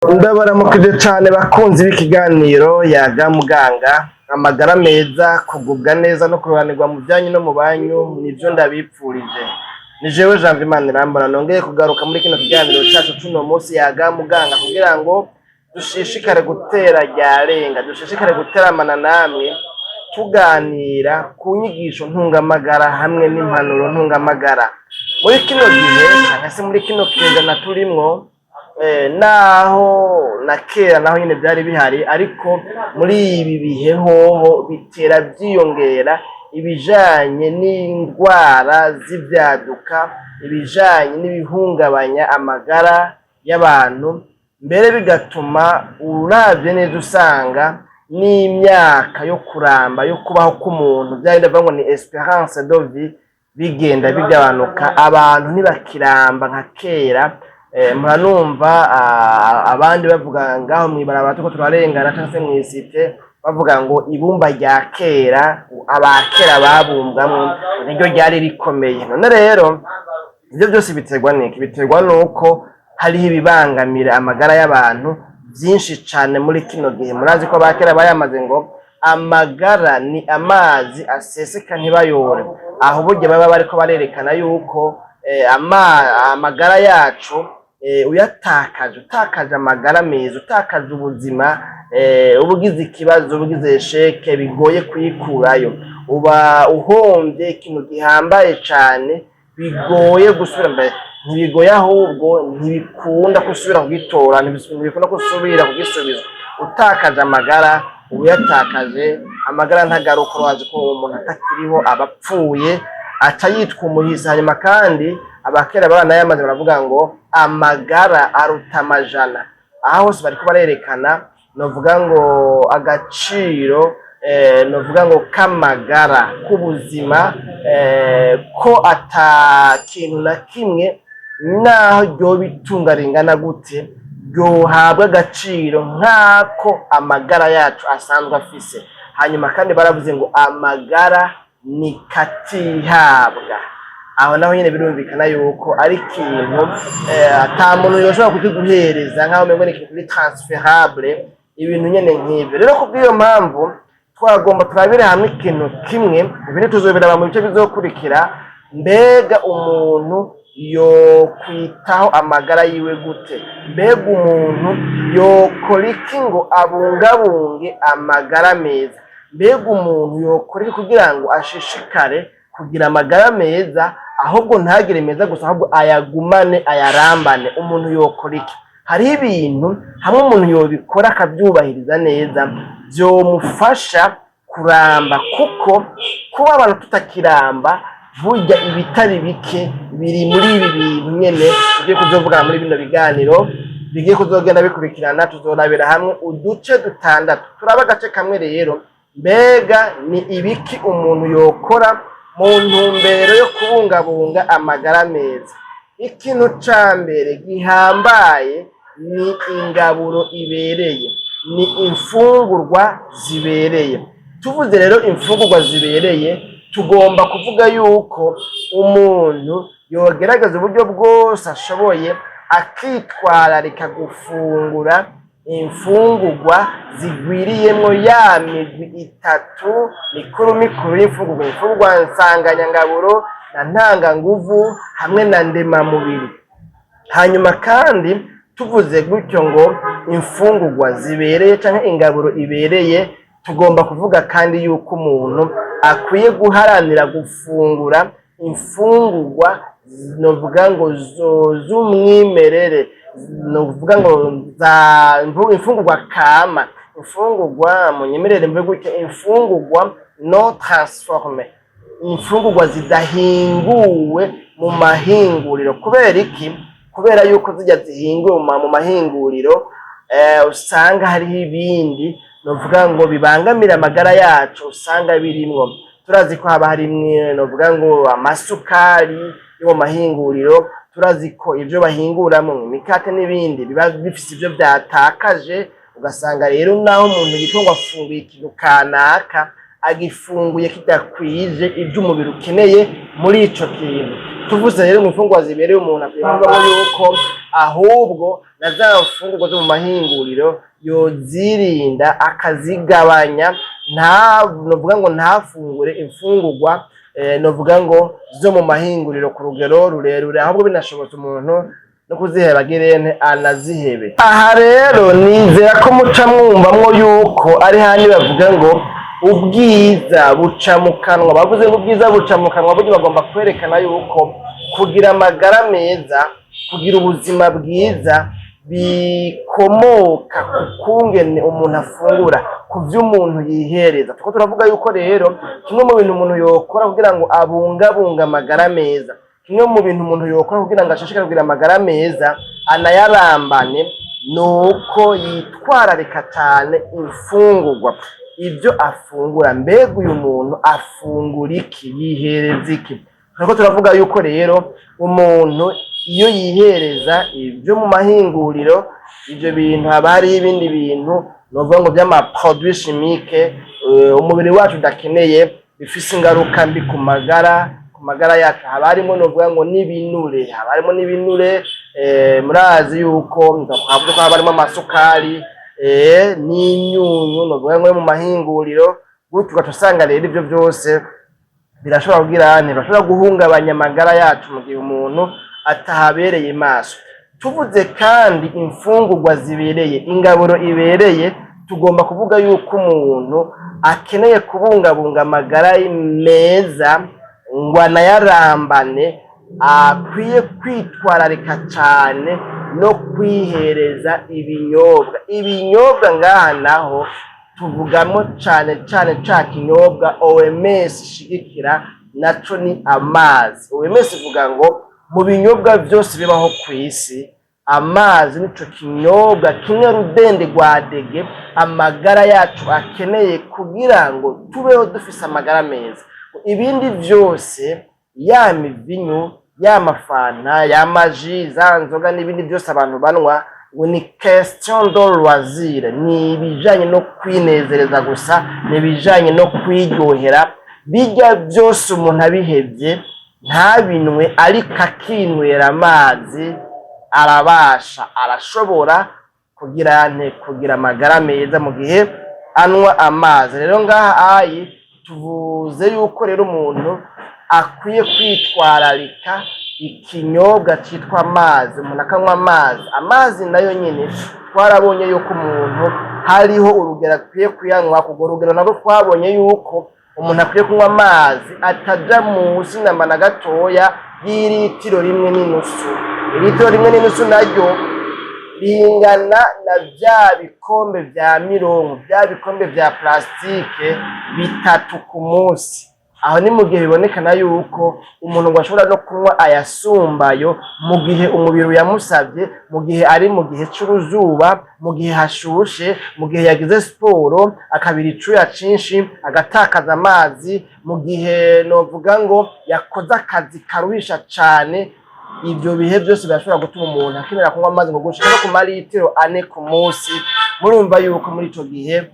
Ndabaramukije cane bakunzi b'ikiganiro Yaga Muganga, amagara meza, kugubwa neza no kuroranirwa mu vyanyu no mu banyu nivyo ndabipfurije. Ni jewe Janvier Manirambona nongeye kugaruka muri kino kiganiro cacu cuno musi Yaga Muganga kugira ngo dushishikare gutera ryarenga, dushishikare guteramana namwe tuganira ku nyigisho ntungamagara hamwe n'impanuro ntungamagara. Muri kino gihe canke se muri kino kinyejana turimwo, naho na kera naho nyene vyari bihari, ariko muri ibi bihe hoho bitera vyiyongera ibijanye n'indwara z'ivyaduka, ibijanye n'ibihungabanya amagara y'abantu, mbere bigatuma uravye neza usanga n'imyaka yo kuramba yo kubaho k'umuntu vyari ndavuga ngo ni espérance de vie bigenda bigabanuka, abantu ntibakiramba nka kera. Muranumva abandi bavuga ngaho mwibarabara turiko turarengana canke se mw'isite bavuga ngo ibumba rya kera, abakera babumbwamwo niryo ryari rikomeye. None rero ivyo vyose biterwa n'iki? Biterwa nuko hariho ibibangamira amagara y'abantu vyinshi cane muri kino gihe. Murazi ko abakera bayamaze ngo amagara ni amazi aseseka ntibayore. Aho burya baba bariko barerekana yuko amagara yacu utakaje amagara meza, utakaje ubuzima, ubugize ikibazo, ubugize sheke bigoye kuyikurayo, uba uhomvye ikintu gihambaye cane, bigoye gusubira mbere, ntibigoye ahubwo ntibikunda gusubira kugitora, ntibikunda gusubira kugisubiza. Utakaje amagara, uyatakaje amagara ntagaruka. Urazi ko umuntu atakiriho aba apfuye, aca yitwa umuhisi. Hanyuma kandi abakera baranayamaze baravuga ngo amagara aruta amajana. Aha hose bariko barerekana novuga ngo agaciro, novuga ngo k'amagara, k'ubuzima, ko ata kintu na kimwe naho ryoba itunga ringana gute ryohabwa agaciro nk'ako amagara yacu asanzwe afise. Hanyuma kandi baravuze ngo amagara ni katihabwa. Aho naho nyene birumvikana yuko ari ikintu ata muntu yoshobora kukiguhereza nk'aho umengo ni ikintu kuri transferable, ibintu nyene nk'ivyo. Rero kubw'iyo mpamvu twagomba turabire hamwe ikintu kimwe, ibindi tuzobiraba mu bice bizokurikira. Mbega umuntu yokwitaho amagara yiwe gute? Mbega umuntu yokora iki ngo abungabunge amagara meza? Mbega umuntu yokora iki kugira ngo ashishikare kugira amagara meza, ahubwo ntagire meza gusa, ahubwo ayagumane, ayarambane? Umuntu yokora iki? Hariho ibintu hamwe umuntu yobikora akavyubahiriza neza vyomufasha kuramba, kuko kuba abantu tutakiramba burya ibitari bike biri muri ibi bintu nyene tugiye kuzovuga muri bino biganiro bigiye kuzogenda bikurikirana. Tuzorabira hamwe uduce dutandatu, turaba agace kamwe rero. Mbega ni ibiki umuntu yokora mu ntumbero yo kubungabunga amagara meza? Ikintu ca mbere gihambaye ni ingaburo ibereye, ni imfungurwa zibereye. Tuvuze rero imfungurwa zibereye, tugomba kuvuga yuko umuntu yogerageza uburyo bwose ashoboye akitwararika gufungura imfungurwa zigwiriyemwo ya migwi itatu mikuru mikuru y'imfungurwa: imfungurwa nsanganyangaburo na ntanganguvu hamwe na ndemamubiri. Hanyuma kandi tuvuze gutyo ngo imfungurwa zibereye canke ingaburo ibereye, tugomba kuvuga kandi yuko umuntu akwiye guharanira gufungura imfungurwa novuga ngo z'umwimerere, novuga ngo imfungurwa kama, imfungurwa munyemerere mvuge gutya, imfungurwa non transforme, imfungurwa zidahinguwe mu mahinguriro. Kubera iki? Kubera yuko zijya zihinguwe mu mahinguriro, usanga hariho ibindi novuga ngo bibangamira amagara yacu, usanga birimwo. Turazi ko haba harimwe novuga ngo amasukari yo mu mahinguriro, turazi ko ivyo bahinguramwo imikate n'ibindi biba bifise ivyo vyatakaje. Ugasanga rero naho umuntu yitwa ngo afunguye ikintu kanaka, agifunguye kidakwije ivyo umubiri ukeneye muri ico kintu. tuvuze rero imfungurwa zibereye umuntu akwiyumvamo yuko ahubwo na za mfungurwa zo mu mahinguriro yozirinda akazigabanya, novuga ngo ntafungure imfungurwa novuga ngo zo mu mahinguriro ku rugero rurerure, ahubwo binashobotse umuntu no kuziheba girente anazihebe. Aha rero nizera ko muca mwumvamwo yuko ari handi bavuga ngo ubwiza buca mu kanwa. Bavuze ngo ubwiza buca mu kanwa, buryo bagomba kwerekana yuko kugira amagara meza, kugira ubuzima bwiza bikomoka ku kungene umuntu afungura, ku vyo umuntu yihereza. Tuko turavuga yuko rero kimwe mu bintu umuntu yokora kugira ngo abungabunga amagara meza, kimwe mu bintu umuntu yokora kugira ngo ashishikare kugira amagara meza anayarambane, nuko yitwararika cyane imfungurwa, ibyo afungura. Mbega uyu muntu afungura iki, yihereza iki? Nuko turavuga yuko rero umuntu iyo yihereza ibyo mu mahinguriro, ibyo bintu haba hari ibindi bintu novuga ngo by'amaproduit chimique umubiri wacu udakeneye, bifise ingaruka mbi ku magara yacu. Haba harimo novuga ngo n'ibinure, haba harimo n'ibinure, murazi yuko twavuze ko haba harimo amasukari n'imyunyu novuga ngo mu mahinguriro. Gutyo ugatusanga rero ibyo byose birashobora kugira bashobora guhungabanya amagara yacu mu gihe umuntu atahabereye maso. Tuvuze kandi imfungurwa zibereye, ingaburo ibereye, tugomba kuvuga yuko umuntu akeneye kubungabunga amagara meza ngo anayarambane, akwiye kwitwararika cyane no kwihereza ibinyobwa. Ngaha naho tuvugamo cyane ca kinyobwa OMS ishigikira, naco ni amazi. OMS ivuga ngo mu binyobwa byose bibaho ku isi, amazi nico kinyobwa kimwe rudende rwa dege amagara yacu akeneye kugira ngo tubeho dufise amagara meza. Ibindi byose, ya mivinyu, ya mafanta, ya maji, za nzoga n'ibindi byose abantu banwa, ngo ni question de loisir, ni ibijanye no kwinezereza gusa, ni ibijanye no kwiryohera. Bijya byose umuntu abihebye ntabinwe, ariko akinywera amazi, arashobora kugira amagara meza mu gihe anywa amazi. Rero ngaha tuvuze yuko rero umuntu akwiye kwitwararika ikinyobwa cyitwa amazi, umuntu akanywa amazi nayo nyine twarabonye yuko umuntu hariho urugero akwiye kuyanywa. Kugo rugero nabwo twabonye yuko umuntu akwiye kunywa amazi ataja munsi na gatoya y'ilitiro rimwe n'inusu. Ilitiro rimwe n'inusu naryo bingana na bya bikombe vya mirongo, bya bikombe vya plastike 3 ku munsi. Aho ni mu gihe bibonekana yuko umuntu ngo ashobora no kunywa ayasumbayo mu gihe umubiri yamusabye, mu gihe ari mu gihe cy'uruzuba, mu gihe hashushe, mu gihe yagize siporo akabira icuya cinshi agatakaza amazi, mu gihe novuga ngo yakoze akazi karuhisha cyane. Ibyo bihe byose birashobora gutuma umuntu akenera kunywa amazi ngo gushika no ku malitiro 4 ku munsi. Murumva yuko muri ico gihe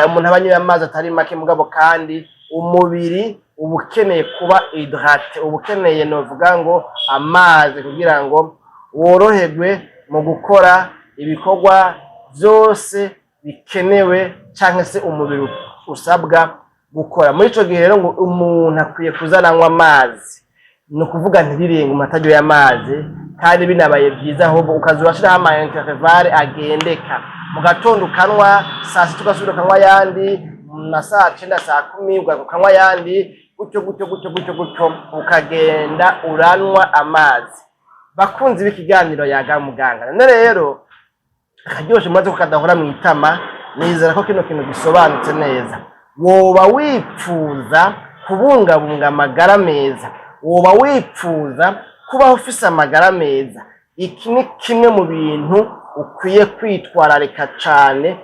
umuntu abanyoye amazi atari make, mugabo kandi umubiri ubukeneye kuba hydrate, ubukeneye novuga ngo amazi kugira ngo woroherwe mu gukora ibikorwa byose bikenewe cyangwa se umubiri usabwa gukora. Muri ico gihe rero ngo umuntu akwiye kuzananywa amazi, no kuvuga ntirirenga amatajyo y'amazi, kandi binabaye byiza ahubwo ukazurashiraho ama intervalle agendeka. Mu gatondo kanwa, saa sita ugasubira kanwa yandi, na saa 9 saa 10 ukanywa yandi, gutyo ukagenda uranwa amazi. Bakunzi b'ikiganiro Yaga Muganga, none rero akaryoshe maze kukadahora mu itama, nizera ko kino kintu gisobanutse neza. Woba wipfuza kubungabunga amagara meza, woba wipfuza kubaho ufise amagara meza, iki ni kimwe mu bintu ukwiye kwitwararika cyane,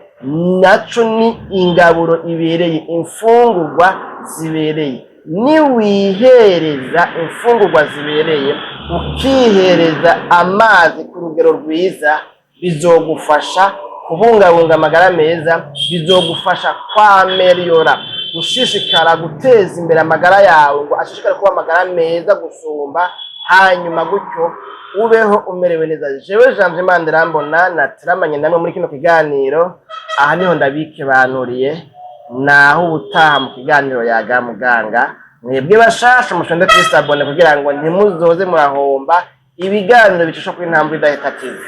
naco ni ingaburo ibereye, imfungurwa zibereye. Ni wihereza imfungurwa zibereye, ukihereza amazi ku rugero rwiza, bizogufasha kubungabunga amagara meza, bizogufasha kwameliora, gushishikara guteza imbere amagara yawe, ngo ashishikare kuba amagara meza gusumba hanyuma gutyo ubeho umerewe neza. Jewe Janvier Manirambona nateramanye namwe muri kino kiganiro, aha niho ndabikebanuriye, naho ubutaha mu kiganiro Yaga Muganga. Mwebwe bashasha mushonde kwisabone kugira ngo ntimuzoze murahomba ibiganiro bicisha kuri Ntambwe Idahita TV.